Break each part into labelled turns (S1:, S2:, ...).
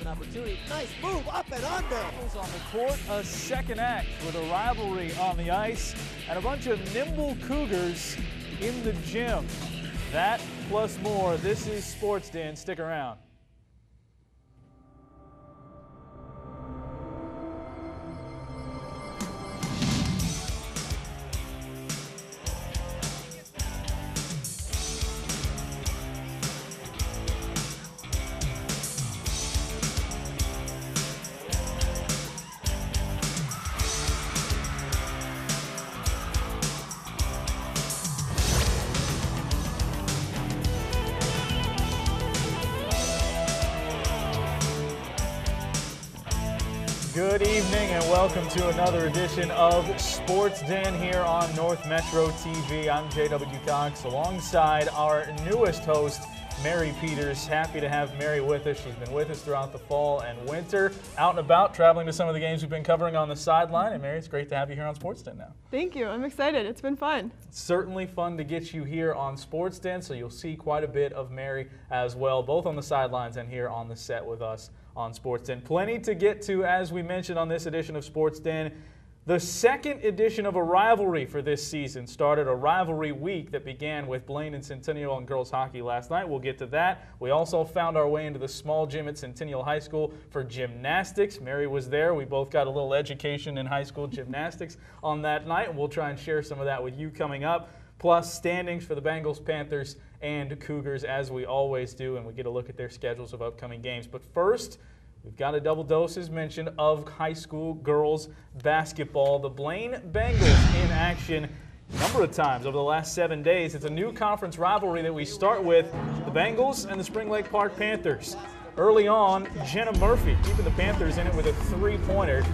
S1: an opportunity. Nice move, up and under.
S2: On the court, a second act with a rivalry on the ice and a bunch of nimble Cougars in the gym. That plus more. This is Sports Den. Stick around. Good evening and welcome to another edition of Sports Den here on North Metro TV. I'm J.W. Cox alongside our newest host, Mary Peters. Happy to have Mary with us. She's been with us throughout the fall and winter, out and about, traveling to some of the games we've been covering on the sideline. And Mary, it's great to have you here on Sports Den now.
S3: Thank you. I'm excited. It's been fun.
S2: Certainly fun to get you here on Sports Den, so you'll see quite a bit of Mary as well, both on the sidelines and here on the set with us on Sports Den. Plenty to get to, as we mentioned on this edition of Sports Den. The second edition of a rivalry for this season started a rivalry week that began with Blaine and Centennial and girls hockey last night. We'll get to that. We also found our way into the small gym at Centennial High School for gymnastics. Mary was there. We both got a little education in high school gymnastics on that night, and we'll try and share some of that with you coming up. Plus standings for the Bengals, Panthers, and Cougars, as we always do, and we get a look at their schedules of upcoming games. But first, we've got a double dose, as mentioned, of high school girls basketball. The Blaine Bengals in action a number of times over the last 7 days. It's a new conference rivalry that we start with the Bengals and the Spring Lake Park Panthers. Early on, Jenna Murphy keeping the Panthers in it with a three-pointer.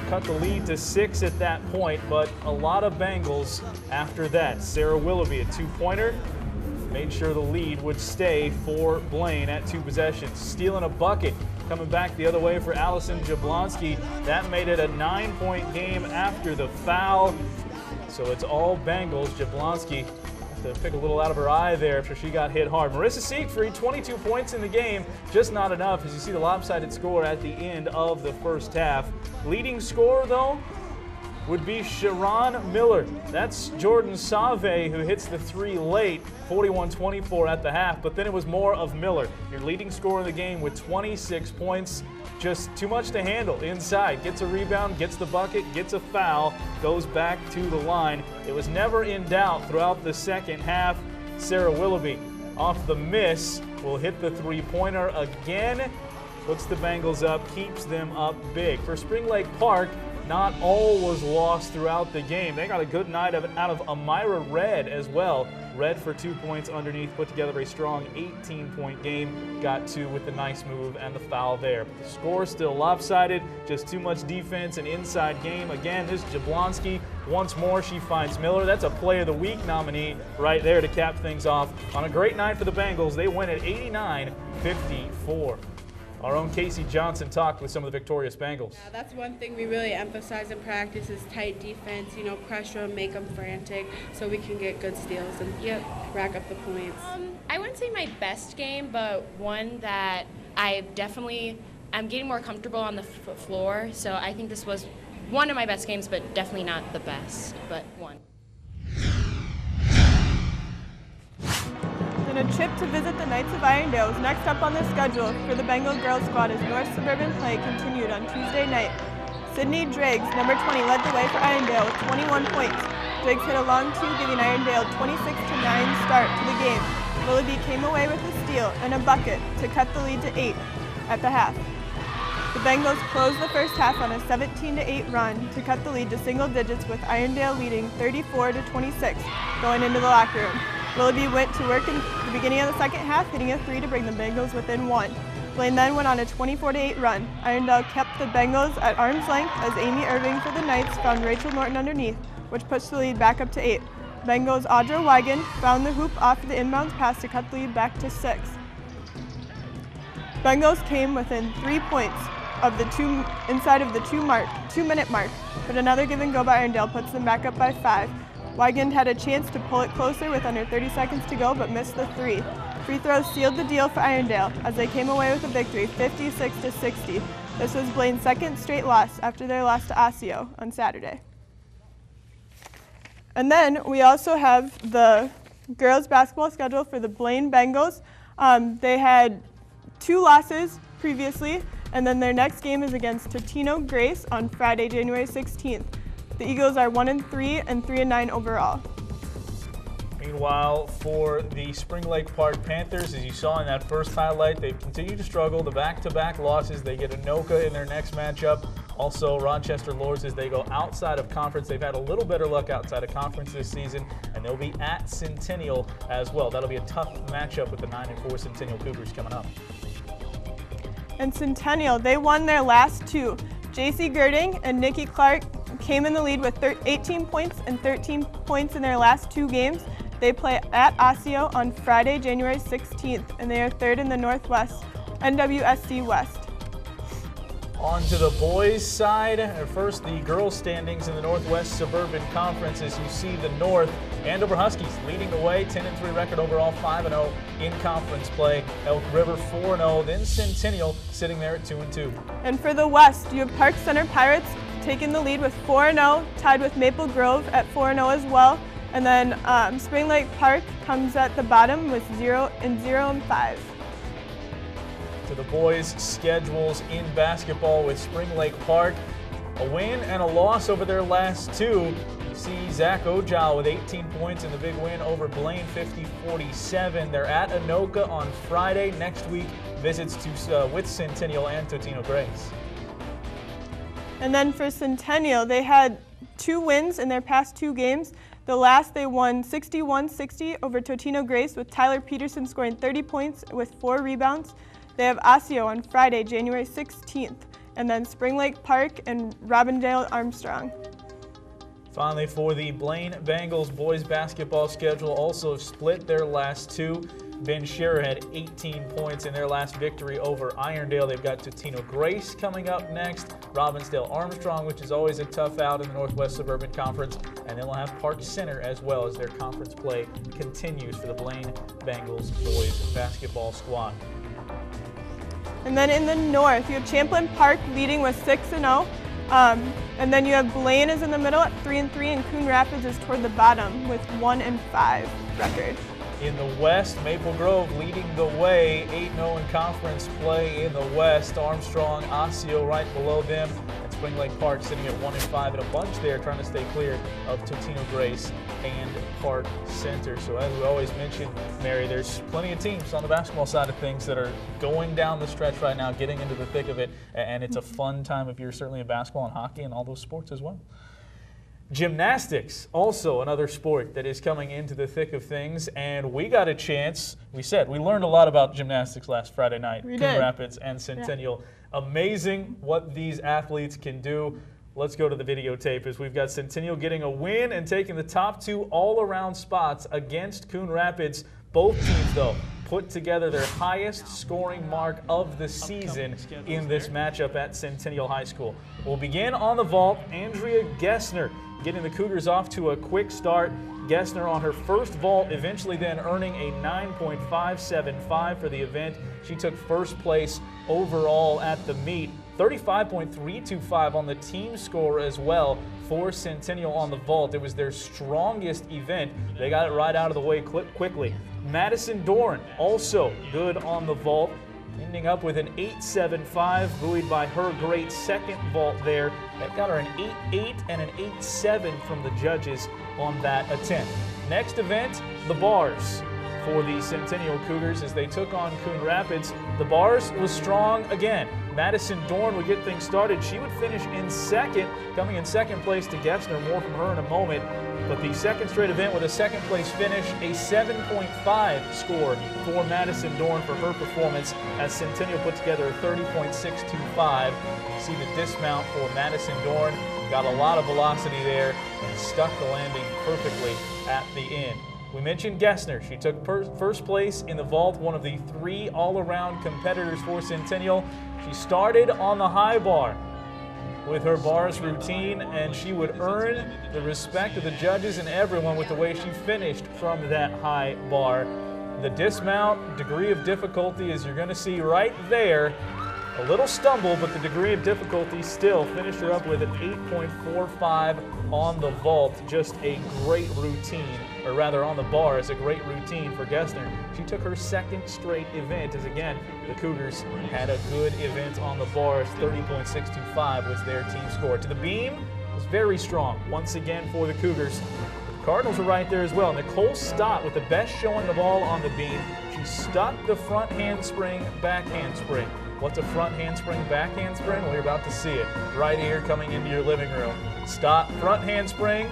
S2: Cut the lead to 6 at that point, but a lot of Bengals after that. Sarah Willoughby, a two-pointer, made sure the lead would stay for Blaine at 2 possessions. Stealing a bucket, coming back the other way for Allison Jablonski. That made it a 9-point game after the foul. So it's all Bengals. Jablonski to pick a little out of her eye there after she got hit hard. Marissa Siegfried, 22 points in the game, just not enough as you see the lopsided score at the end of the first half. Leading scorer, though, would be Sharon Miller. That's Jordan Save, who hits the three late, 41-24 at the half, but then it was more of Miller, your leading scorer of the game with 26 points. Just too much to handle inside. Gets a rebound, gets the bucket, gets a foul, goes back to the line. It was never in doubt throughout the second half. Sarah Willoughby off the miss will hit the three-pointer again. Puts the Bengals up, keeps them up big. For Spring Lake Park, not all was lost throughout the game. They got a good night out of Amira Red as well. Red for 2 points underneath, put together a strong 18-point game. Got 2 with the nice move and the foul there. But the score still lopsided, just too much defense and inside game. Again, this Jablonski, once more she finds Miller. That's a Play of the Week nominee right there to cap things off. On a great night for the Bengals, they win at 89-54. Our own Casey Johnson talked with some of the victorious Bengals.
S4: Yeah, that's one thing we really emphasize in practice is tight defense, pressure them, make them frantic so we can get good steals and rack up the points.
S5: I wouldn't say my best game, but one that I'm getting more comfortable on the floor. So I think this was one of my best games, but definitely not the best, but one.
S3: And a trip to visit the Knights of Irondale is next up on the schedule for the Bengal girls squad as North Suburban play continued on Tuesday night. Sydney Driggs, number 20, led the way for Irondale with 21 points. Driggs hit a long two, giving Irondale a 26-9 start to the game. Willoughby came away with a steal and a bucket to cut the lead to 8 at the half. The Bengals closed the first half on a 17-8 run to cut the lead to single digits, with Irondale leading 34-26 going into the locker room. Willoughby went to work in the beginning of the second half, hitting a 3 to bring the Bengals within 1. Blaine then went on a 24-8 run. Irondale kept the Bengals at arm's length as Amy Irving for the Knights found Rachel Norton underneath, which pushed the lead back up to 8. Bengals' Audra Wigan found the hoop off the inbounds pass to cut the lead back to 6. Bengals came within 3 points of the inside of the 2-minute mark, but another give and go by Irondale puts them back up by 5. Wigand had a chance to pull it closer with under 30 seconds to go, but missed the 3. Free throws sealed the deal for Irondale as they came away with a victory 56-60. This was Blaine's second straight loss after their loss to Osseo on Saturday. And then we also have the girls basketball schedule for the Blaine Bengals. They had 2 losses previously, and then their next game is against Totino Grace on Friday, January 16th. The Eagles are 1-3 and 3-9 overall.
S2: Meanwhile, for the Spring Lake Park Panthers, as you saw in that first highlight, they've continued to struggle. The back-to-back losses, they get Anoka in their next matchup. Also, Rochester Lords, as they go outside of conference. They've had a little better luck outside of conference this season, and they'll be at Centennial as well. That'll be a tough matchup with the 9-4 Centennial Cougars coming up.
S3: And Centennial, they won their last 2. JC Girding and Nikki Clark came in the lead with 18 points and 13 points in their last 2 games. They play at Osseo on Friday, January 16th, and they are 3rd in the Northwest NWSC West.
S2: On to the boys' side. First, the girls' standings in the Northwest Suburban Conference. As you see, the North, Andover Huskies leading the way, 10-3 record overall, 5-0 in conference play. Elk River 4-0, then Centennial sitting there at 2-2.
S3: And for the West, you have Park Center Pirates taking the lead with 4-0, tied with Maple Grove at 4-0 as well. And then Spring Lake Park comes at the bottom with 0-5.
S2: To the boys' schedules in basketball with Spring Lake Park. A win and a loss over their last 2. You see Zach Ojal with 18 points in the big win over Blaine, 50-47. They're at Anoka on Friday. Next week, visits to with Centennial and Totino Grace.
S3: And then for Centennial, they had 2 wins in their past 2 games. The last, they won 61-60 over Totino Grace with Tyler Peterson scoring 30 points with 4 rebounds. They have Osseo on Friday, January 16th, and then Spring Lake Park and Robindale Armstrong.
S2: Finally, for the Blaine Bengals boys basketball schedule, also split their last 2. Ben Scherer had 18 points in their last victory over Irondale. They've got Totino Grace coming up next, Robbinsdale Armstrong, which is always a tough out in the Northwest Suburban Conference, and then we'll have Park Center as well as their conference play continues for the Blaine Bengals boys basketball squad.
S3: And then in the North, you have Champlain Park leading with 6-0. And then you have Blaine is in the middle at 3-3, and Coon Rapids is toward the bottom with 1-5 record.
S2: In the West, Maple Grove leading the way, 8-0 in conference play in the West. Armstrong, Osseo right below them, and Spring Lake Park sitting at 1-5 in a bunch there, trying to stay clear of Totino Grace and Park Center. So as we always mention, Mary, there's plenty of teams on the basketball side of things that are going down the stretch right now, getting into the thick of it, and it's a fun time if you're certainly in basketball and hockey and all those sports as well. Gymnastics, also another sport that is coming into the thick of things, and we got a chance. We learned a lot about gymnastics last Friday night.
S3: We
S2: Coon
S3: did.
S2: Rapids and Centennial. Yeah. Amazing what these athletes can do. Let's go to the videotape as we've got Centennial getting a win and taking the top 2 all-around spots against Coon Rapids. Both teams, though, put together their highest scoring mark of the season in this matchup at Centennial High School. We'll begin on the vault. Andrea Gessner getting the Cougars off to a quick start. Gessner on her first vault, eventually then earning a 9.575 for the event. She took first place overall at the meet. 35.325 on the team score as well for Centennial on the vault. It was their strongest event. They got it right out of the way quickly. Madison Dorn also good on the vault, ending up with an 8.75, buoyed by her great second vault there. That got her an 8.8 and an 8.7 from the judges on that attempt. Next event, the bars for the Centennial Cougars as they took on Coon Rapids. The bars was strong again. Madison Dorn would get things started. She would finish in second, coming in second place to Gessner. More from her in a moment. But the second straight event with a second place finish, a 7.5 score for Madison Dorn for her performance as Centennial put together a 30.625. You see the dismount for Madison Dorn. Got a lot of velocity there and stuck the landing perfectly at the end. We mentioned Gessner. She took first place in the vault, one of the 3 all-around competitors for Centennial. She started on the high bar with her bars routine, and she would earn the respect of the judges and everyone with the way she finished from that high bar. The dismount degree of difficulty, as you're going to see right there, a little stumble, but the degree of difficulty still finished her up with an 8.45 on the vault. Just a great routine, or rather on the bar is a great routine for Gessner. She took her second straight event, as again, the Cougars had a good event on the bars. 30.625 was their team score. To the beam was very strong once again for the Cougars. The Cardinals were right there as well. Nicole Stott with the best showing of all on the beam. She stuck the front handspring, back handspring. What's a front handspring, back handspring? Well, you're about to see it right here coming into your living room. Stott, front handspring,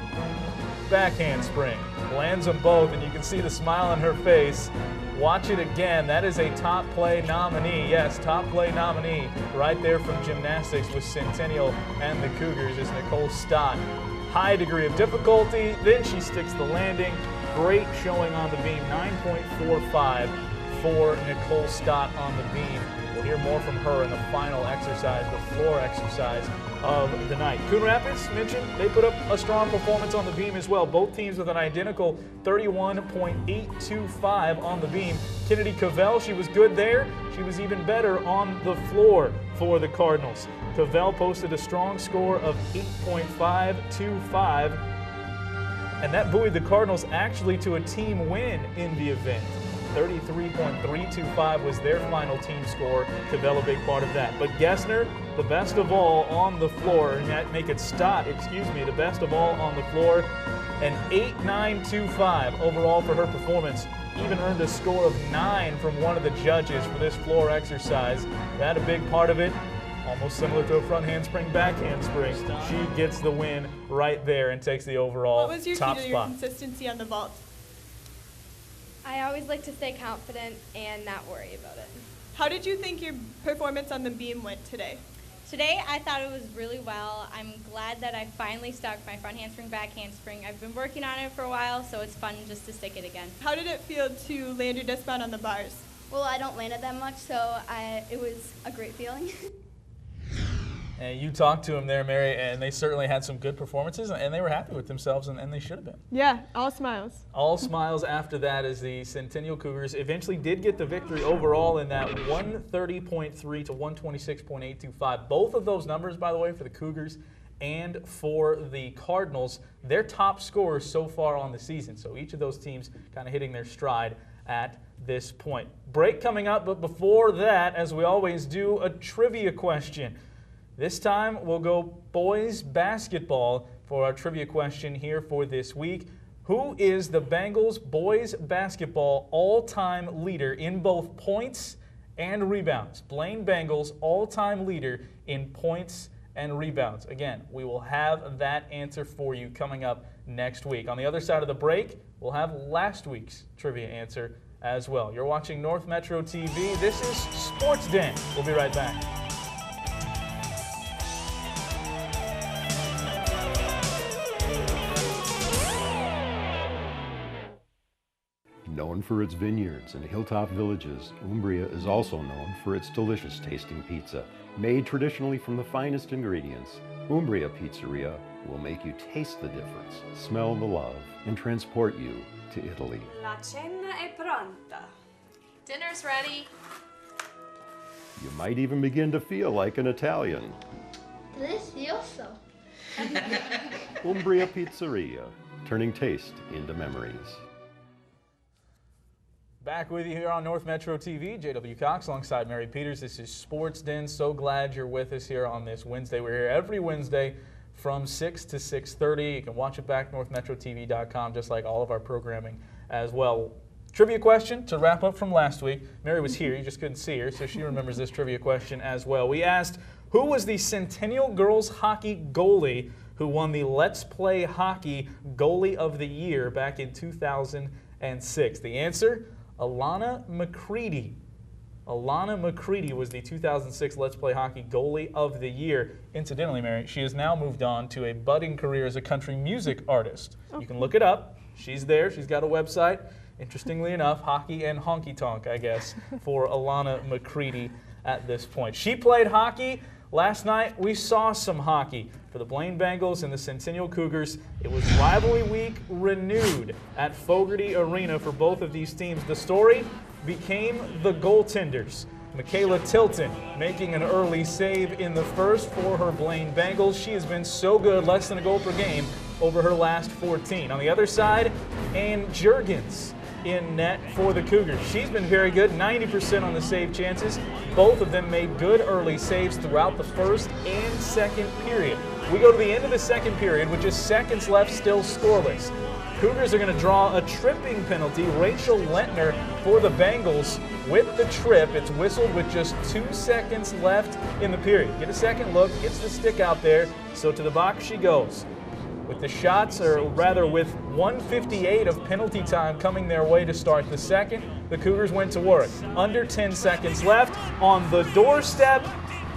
S2: back handspring. Lands them both, and you can see the smile on her face. Watch it again. That is a top play nominee. Yes, top play nominee right there from gymnastics with Centennial and the Cougars is Nicole Stott. High degree of difficulty. Then she sticks the landing. Great showing on the beam. 9.45 for Nicole Stott on the beam. We'll hear more from her in the final exercise, the floor exercise of the night. Coon Rapids mentioned they put up a strong performance on the beam as well. Both teams with an identical 31.825 on the beam. Kennedy Cavell, she was good there. She was even better on the floor for the Cardinals. Cavell posted a strong score of 8.525, and that buoyed the Cardinals actually to a team win in the event. 33.325 was their final team score. Cavell a big part of that. But Gessner, the best of all on the floor, and make it Stott, the best of all on the floor. An 8.925 overall for her performance. Even earned a score of 9 from one of the judges for this floor exercise. That a big part of it. Almost similar to a front handspring, back handspring. She gets the win right there and takes the overall top spot.
S3: What was your key to your consistency on the vault?
S6: I always like to stay confident and not worry about it.
S3: How did you think your performance on the beam went today?
S7: Today, I thought it was really well. I'm glad that I finally stuck my front handspring, back handspring. I've been working on it for a while, so it's fun just to stick it again.
S3: How did it feel to land your dismount on the bars?
S6: Well, I don't land it that much, so it was a great feeling.
S2: And you talked to them there, Mary, and they certainly had some good performances, and they were happy with themselves, and they should have been.
S3: Yeah, all smiles.
S2: All smiles after that as the Centennial Cougars eventually did get the victory overall in that 130.3 to 126.825. Both of those numbers, by the way, for the Cougars and for the Cardinals, their top scorers so far on the season. So each of those teams kind of hitting their stride at this point. Break coming up, but before that, as we always do, a trivia question. This time we'll go boys basketball for our trivia question here for this week. Who is the Bengals boys basketball all-time leader in both points and rebounds? Blaine Bengals all-time leader in points and rebounds. Again, we will have that answer for you coming up next week. On the other side of the break, we'll have last week's trivia answer as well. You're watching North Metro TV. This is Sports Den. We'll be right back.
S8: Known for its vineyards and hilltop villages, Umbria is also known for its delicious tasting pizza. Made traditionally from the finest ingredients, Umbria Pizzeria will make you taste the difference, smell the love, and transport you to Italy.
S9: La cena è pronta.
S10: Dinner's ready.
S8: You might even begin to feel like an Italian.
S11: Delicioso.
S8: Umbria Pizzeria, turning taste into memories.
S2: Back with you here on North Metro TV, J.W. Cox alongside Mary Peters. This is Sports Den. So glad you're with us here on this Wednesday. We're here every Wednesday from 6 to 6:30. You can watch it back northmetrotv.com, just like all of our programming as well. Trivia question to wrap up from last week. Mary was here, you just couldn't see her, so she remembers this trivia question as well. We asked, who was the Centennial Girls Hockey goalie who won the Let's Play Hockey Goalie of the Year back in 2006? The answer? Alana McCready. Alana McCready was the 2006 Let's Play Hockey Goalie of the Year. Incidentally, Mary, she has now moved on to a budding career as a country music artist. You can look it up. She's there. She's got a website. Interestingly enough, Hockey and Honky Tonk, I guess, for Alana McCready at this point. She played hockey Last night, we saw some hockey. For the Blaine Bengals and the Centennial Cougars, it was rivalry week renewed at Fogarty Arena for both of these teams. The story became the goaltenders. Michaela Tilton making an early save in the first for her Blaine Bengals. She has been so good, less than a goal per game over her last 14. On the other side, Ann Juergens in net for the Cougars. She's been very good, 90% on the save chances. Both of them made good early saves throughout the first and second period. We go to the end of the second period with just seconds left, still scoreless. Cougars are going to draw a tripping penalty. Rachel Lentner for the Bengals with the trip. It's whistled with just 2 seconds left in the period. Get a second look, gets the stick out there, so to the box she goes. With the shots, or rather with 1:58 of penalty time coming their way to start the second, the Cougars went to work. Under 10 seconds left, on the doorstep,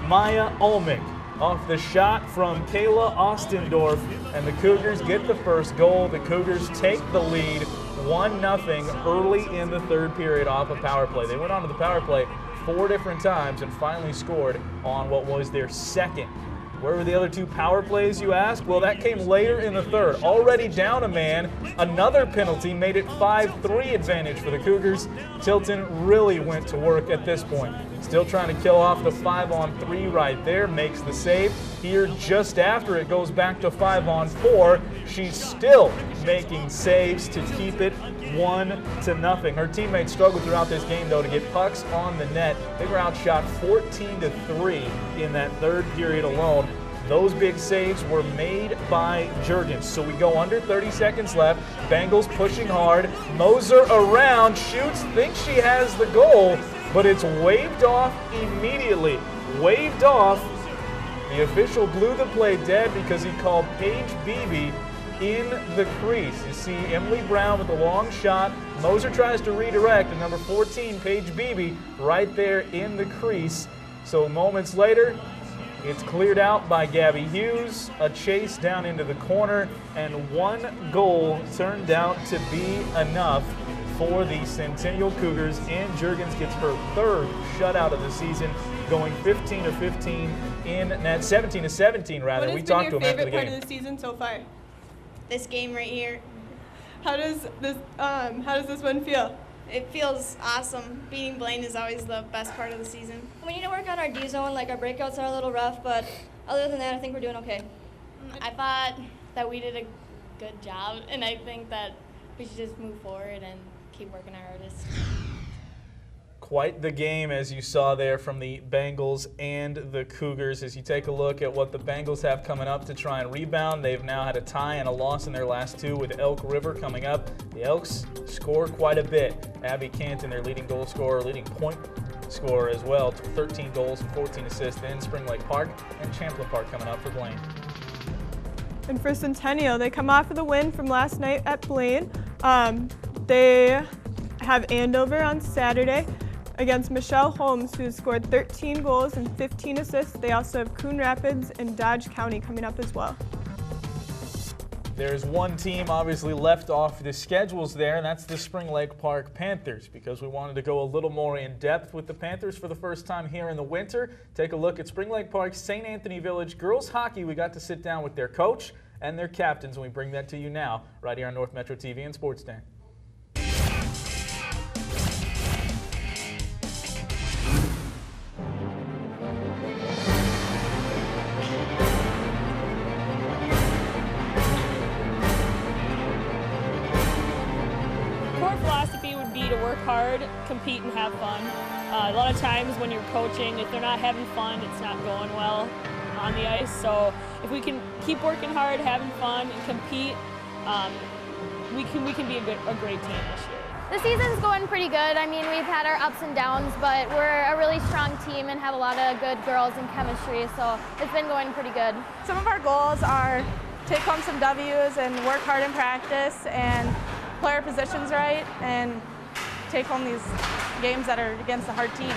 S2: Maya Ulmich off the shot from Kayla Ostendorf, and the Cougars get the first goal. The Cougars take the lead 1-0 early in the third period off a power play. They went on to the power play 4 different times and finally scored on what was their second. Where were the other 2 power plays, you ask? Well, that came later in the third. Already down a man, another penalty made it 5-3 advantage for the Cougars. Tilton really went to work at this point. Still trying to kill off the 5-on-3 right there, makes the save. Here, just after it goes back to 5-on-4, she's still making saves to keep it 1-0. Her teammates struggled throughout this game, though, to get pucks on the net. They were outshot 14-3 in that third period alone. Those big saves were made by Juergens. So we go under 30 seconds left. Bengals pushing hard. Moser around, shoots, thinks she has the goal, but it's waved off immediately. Waved off. The official blew the play dead because he called Paige Beebe in the crease. You see Emily Brown with the long shot. Moser tries to redirect, and number 14, Paige Beebe, right there in the crease. So moments later, it's cleared out by Gabby Hughes, a chase down into the corner, and 1 goal turned out to be enough for the Centennial Cougars. Ann Juergens gets her 3rd shutout of the season, going 15-15 in net, 17-17 rather.
S3: We talked to him after the game. What has been your favorite part of the season so far?
S12: This game right here.
S3: How does this one feel?
S12: It feels awesome. Beating Blaine is always the best part of the season.
S13: We need to work on our D zone. Like, our breakouts are a little rough, but other than that, I think we're doing okay.
S5: I thought that we did a good job, and I think that we should just move forward and keep working our hardest.
S2: Quite the game, as you saw there, from the Bengals and the Cougars. As you take a look at what the Bengals have coming up to try and rebound, they've now had a tie and a loss in their last 2 with Elk River coming up. The Elks score quite a bit. Abby Canton, their leading goal scorer, leading point scorer as well, 13 goals and 14 assists. Then Spring Lake Park and Champlain Park coming up for Blaine.
S3: And for Centennial, they come off of the win from last night at Blaine. They have Andover on Saturday against Michelle Holmes, who has scored 13 goals and 15 assists. They also have Coon Rapids and Dodge County coming up as well.
S2: There's one team obviously left off the schedules there, and that's the Spring Lake Park Panthers, because we wanted to go a little more in depth with the Panthers for the first time here in the winter. Take a look at Spring Lake Park's St. Anthony Village girls hockey. We got to sit down with their coach and their captains, and we bring that to you now right here on North Metro TV and Sports Den.
S14: To work hard, compete, and have fun. A lot of times when you're coaching, if they're not having fun, it's not going well on the ice. So if we can keep working hard, having fun, and compete, we can be a great team this year.
S15: The season's going pretty good. I mean, we've had our ups and downs, but we're a really strong team and have a lot of good girls and chemistry, so it's been going pretty good.
S3: Some of our goals are take home some W's and work hard in practice and play our positions right and take home these games that are against the hard teams.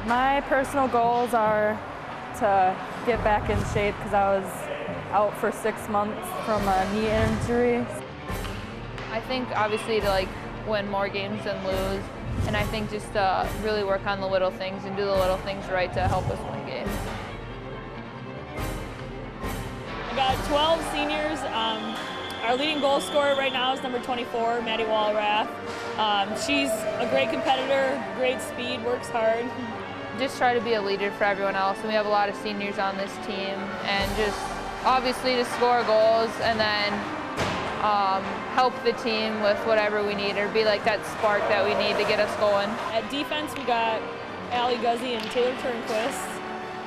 S16: My personal goals are to get back in shape because I was out for 6 months from a knee injury.
S17: I think obviously to win more games than lose. And I think just really work on the little things and do the little things right to help us win games.
S14: I got 12 seniors. Our leading goal scorer right now is number 24, Maddie Wallrath. She's a great competitor, great speed, works hard.
S17: Just try to be a leader for everyone else, and we have a lot of seniors on this team, and just obviously to score goals and then help the team with whatever we need, or be like that spark that we need to get us going.
S14: At defense, we got Allie Guzzi and Taylor Turnquist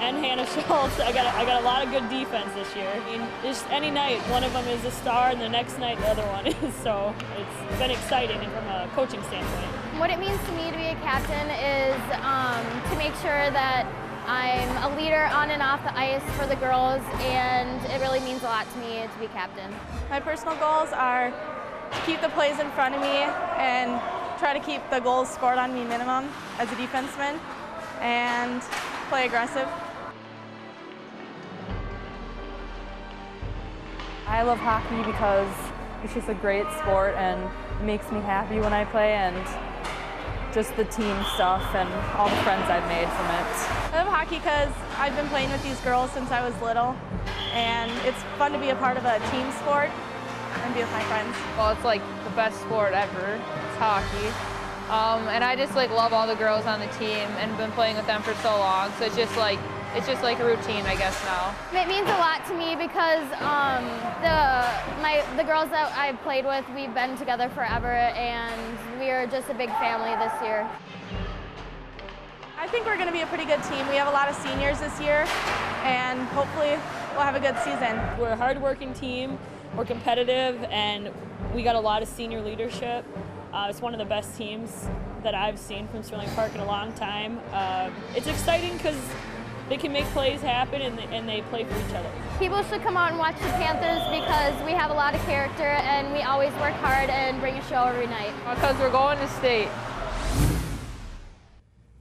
S14: and Hannah Schultz. I got a lot of good defense this year. I mean, just any night, one of them is a star, and the next night the other one is. So it's been exciting from a coaching standpoint.
S15: What it means to me to be a captain is to make sure that I'm a leader on and off the ice for the girls, and it really means a lot to me to be captain.
S3: My personal goals are to keep the plays in front of me and try to keep the goals scored on me minimum as a defenseman, and play aggressive.
S16: I love hockey because it's just a great sport and it makes me happy when I play, and just the team stuff and all the friends I've made from it.
S3: I love hockey because I've been playing with these girls since I was little, and it's fun to be a part of a team sport and be with my friends.
S17: Well, it's like the best sport ever. It's hockey. And I just like love all the girls on the team and been playing with them for so long. So it's just like a routine, I guess, now.
S15: It means a lot to me because the girls that I've played with, we've been together forever, and we are just a big family this year.
S3: I think we're going to be a pretty good team. We have a lot of seniors this year, and hopefully we'll have a good season.
S14: We're a hard-working team, we're competitive, and we got a lot of senior leadership. It's one of the best teams that I've seen from Spring Lake Park in a long time. It's exciting because they can make plays happen, and they play for each other.
S15: People should come out and watch the Panthers because we have a lot of character, and we always work hard and bring a show every night.
S17: Because we're going to state.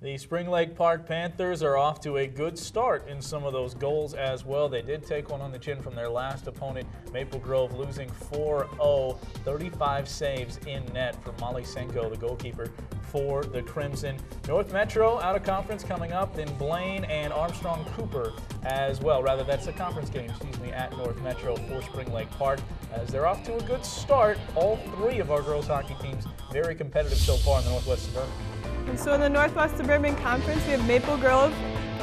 S2: The Spring Lake Park Panthers are off to a good start in some of those goals as well. They did take one on the chin from their last opponent, Maple Grove, losing 4-0. 35 saves in net for Molly Senko, the goalkeeper for the Crimson. North Metro out of conference coming up, then Blaine and Armstrong Cooper as well. Rather, that's a conference game, at North Metro for Spring Lake Park, as they're off to a good start. All three of our girls hockey teams very competitive so far in the Northwest Suburban.
S3: And so in the Northwest Suburban Conference, we have Maple Grove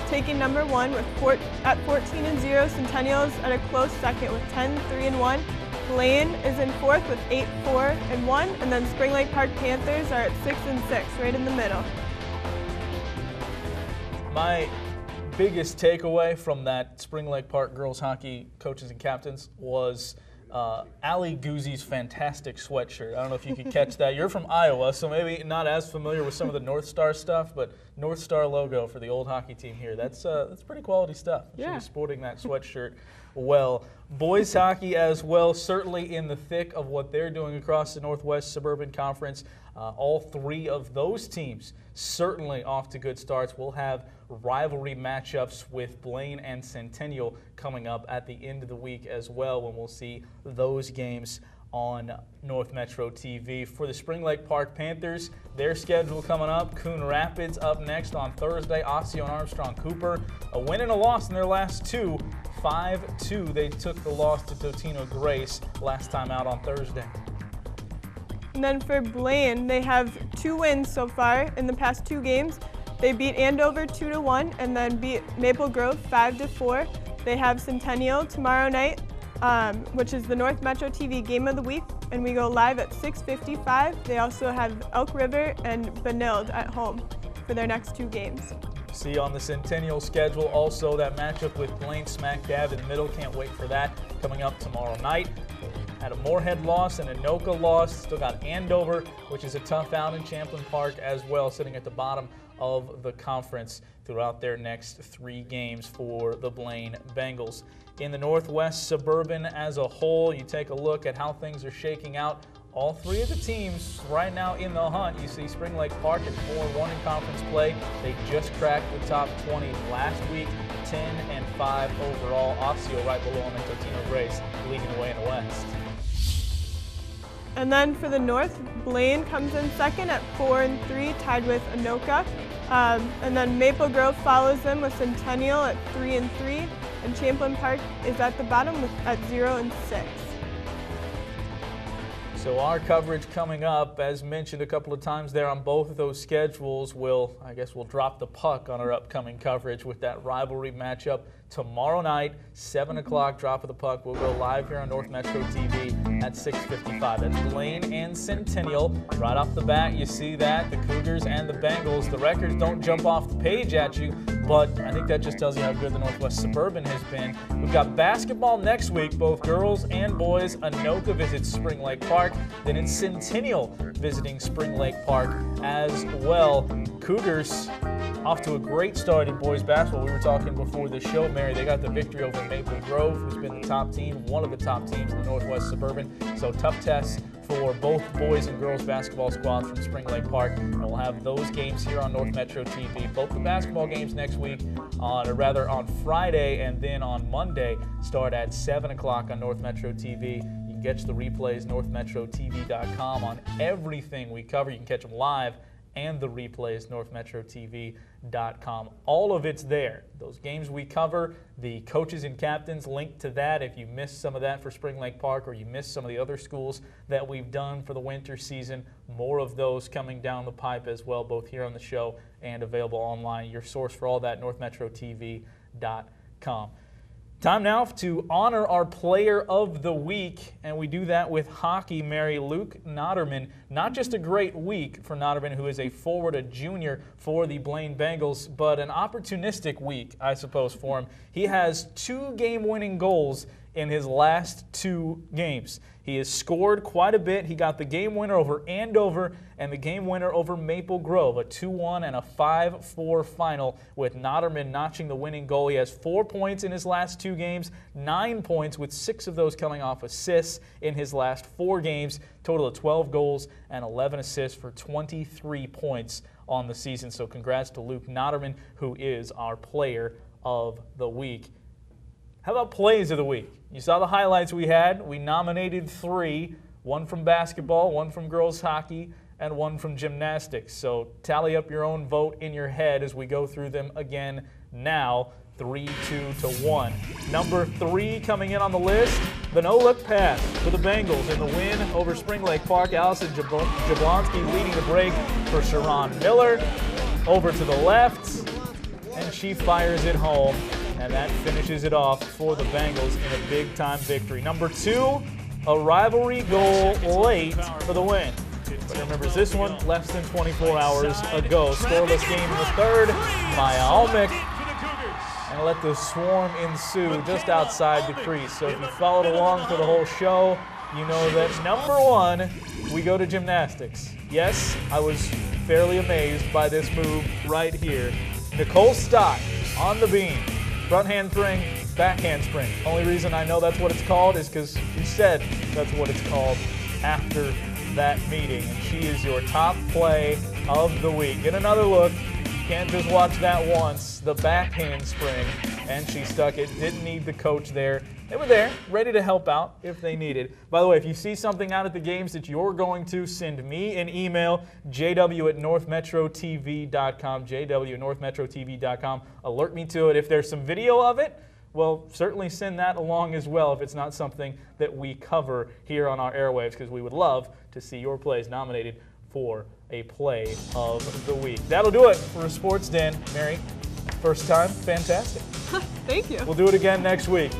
S3: taking number 1 at 14-0. Centennials at a close second with 10-3-1. Blaine is in 4th with 8-4-1, and then Spring Lake Park Panthers are at 6-6, right in the middle.
S2: My biggest takeaway from that Spring Lake Park girls hockey coaches and captains was Allie Guzzi's fantastic sweatshirt. I don't know if you could catch that. You're from Iowa, so maybe not as familiar with some of the North Star stuff, but North Star logo for the old hockey team here. That's pretty quality stuff. Yeah. She was sporting that sweatshirt well. Boys hockey as well, certainly in the thick of what they're doing across the Northwest Suburban Conference. All three of those teams certainly off to good starts. We'll have rivalry matchups with Blaine and Centennial coming up at the end of the week as well, when we'll see those games on North Metro TV. For the Spring Lake Park Panthers, their schedule coming up: Coon Rapids up next on Thursday, Osseo and Armstrong Cooper. A win and a loss in their last two. 5-2, they took the loss to Totino Grace last time out on Thursday.
S3: And then for Blaine, they have 2 wins so far in the past 2 games. They beat Andover 2-1 and then beat Maple Grove 5-4. They have Centennial tomorrow night, which is the North Metro TV Game of the Week, and we go live at 6:55. They also have Elk River and Benilde at home for their next 2 games.
S2: See on the Centennial schedule also that matchup with Blaine smack dab in the middle. Can't wait for that coming up tomorrow night. Had a Moorhead loss and a Anoka loss. Still got Andover, which is a tough out in Champlain Park as well, sitting at the bottom of the conference throughout their next 3 games for the Blaine Bengals. In the Northwest Suburban as a whole, you take a look at how things are shaking out. All 3 of the teams right now in the hunt. You see Spring Lake Park at 4-1 in conference play. They just cracked the top 20 last week, 10-5 overall. Osseo right below them, and Totino Grace leading the way in the West.
S3: And then for the North, Blaine comes in second at 4-3, tied with Anoka. And then Maple Grove follows them with Centennial at 3-3, and Champlain Park is at the bottom at 0-6.
S2: So our coverage coming up, as mentioned a couple of times there on both of those schedules, we'll drop the puck on our upcoming coverage with that rivalry matchup tomorrow night, 7 o'clock, drop of the puck. We'll go live here on North Metro TV at 6:55. That's Blaine and Centennial. Right off the bat, you see that, the Cougars and the Bengals. The records don't jump off the page at you, but I think that just tells you how good the Northwest Suburban has been. We've got basketball next week, both girls and boys. Anoka visits Spring Lake Park. Then it's Centennial visiting Spring Lake Park as well. Cougars off to a great start in boys basketball. We were talking before the show, Mary. They got the victory over Maple Grove, who's been the top team, one of the top teams in the Northwest Suburban. So tough tests for both boys and girls basketball squads from Spring Lake Park. And we'll have those games here on North Metro TV. Both the basketball games next week, on Friday and then on Monday, start at 7 o'clock on North Metro TV. You can catch the replays, northmetrotv.com, on everything we cover. You can catch them live and the replays, northmetrotv.com. All of it's there. Those games we cover, the coaches and captains, link to that. If you missed some of that for Spring Lake Park or you missed some of the other schools that we've done for the winter season, more of those coming down the pipe as well, both here on the show and available online. Your source for all that, northmetrotv.com. Time now to honor our player of the week, and we do that with hockey. Mary, Luke Noderman, not just a great week for Noderman, who is a forward, a junior for the Blaine Bengals, but an opportunistic week, I suppose, for him. He has 2 game-winning goals in his last 2 games. He has scored quite a bit. He got the game winner over Andover and the game winner over Maple Grove, a 2-1 and a 5-4 final, with Noderman notching the winning goal. He has 4 points in his last 2 games, 9 points, with 6 of those coming off assists in his last 4 games. Total of 12 goals and 11 assists for 23 points on the season. So congrats to Luke Noderman, who is our player of the week. How about plays of the week? You saw the highlights we had. We nominated 3, 1 from basketball, 1 from girls hockey, and 1 from gymnastics. So tally up your own vote in your head as we go through them again now, 3-2-1. Number 3 coming in on the list, the no-look pass for the Bengals in the win over Spring Lake Park. Allison Jablonski leading the break for Sharon Miller. Over to the left, and she fires it home. And that finishes it off for the Bengals in a big-time victory. Number 2, a rivalry goal late for the win. But remembers this one less than 24 hours ago. Scoreless game in the third. Maya Almick. And let the swarm ensue just outside the crease. So if you followed along for the whole show, you know that number 1, we go to gymnastics. Yes, I was fairly amazed by this move right here. Nicole Stott on the beam. Front handspring, back handspring. Only reason I know that's what it's called is because she said that's what it's called after that meeting. And she is your top play of the week. Get another look. Can't just watch that once. The back handspring, and she stuck it. Didn't need the coach there. They were there, ready to help out if they needed. By the way, if you see something out at the games that you're going to, send me an email, jw@northmetrotv.com, jw@northmetrotv.com. Alert me to it. If there's some video of it, well, certainly send that along as well if it's not something that we cover here on our airwaves, because we would love to see your plays nominated for a play of the week. That'll do it for a Sports Den. Mary, first time, fantastic.
S3: Thank you.
S2: We'll do it again next week.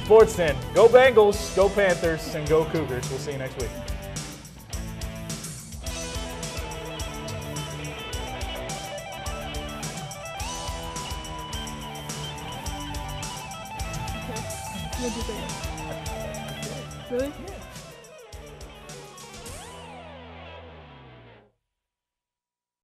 S2: Sports Den. Go Bengals, go Panthers, and go Cougars. We'll see you next week.
S3: What'd you think? Really?